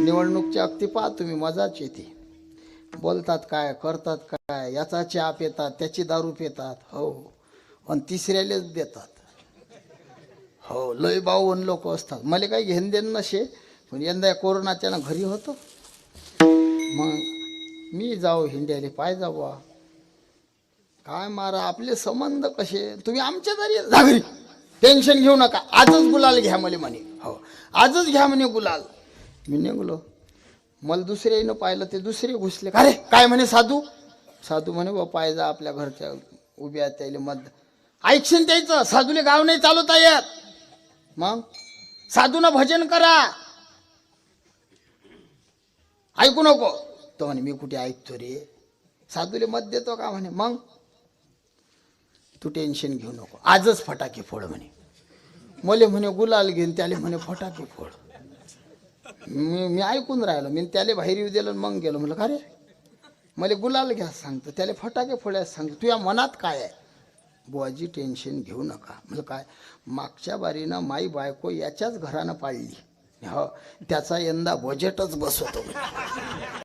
निवडणूकच्या अगदी पहा तुम्ही, मजाच येते. बोलतात काय, करतात काय, याचा चहा पितात, त्याची दारू पितात, हो, आणि तिसऱ्यालाच देतात. हो, लय बावन्न लोक असतात. मला काही घेणं देणं नसे, पण यंदा या कोरोनाच्या ना घरी होतो. मग मी जाऊ हिंड्याले पाय जावा काय मारा आपले संबंध कसे. तुम्ही आमच्या दारी जागरी टेन्शन घेऊ नका, आजच गुलाल घ्या मला म्हणे. हो, आजच घ्या म्हणे गुलाल. मी निघलो. मला दुसऱ्यानं पाहिलं, ते दुसरे घुसले. अरे काय म्हणे साधू. साधू म्हणे बा पाय जा आपल्या घरच्या उभ्या त्याला मत ऐकशील त्याचं. साधूले गाव नाही चालवता येत. मग साधूनं भजन करा, ऐकू नको. तो म्हणे मी कुठे ऐकतो रे, साधूले मत देतो का म्हणे. मग तू टेन्शन घेऊ नको, आजच फटाके फोड म्हणे. मले म्हणे गुलाल घेऊन त्याले म्हणे फटाके फोड. मी ऐकून राहिलो. मी त्याला बाहेर येऊ दिलं, मग गेलो. म्हणलं का रे, मला गुलाल घ्या सांगतो, त्याला फटाके फोड्यास सांगतो. तुझ्या मनात काय आहे. बुवाजी टेन्शन घेऊ नका. म्हणजे काय, मागच्या बारीनं माई बायको याच्याच घरानं पाळली. हो, त्याचा यंदा बजेटच बसवतो.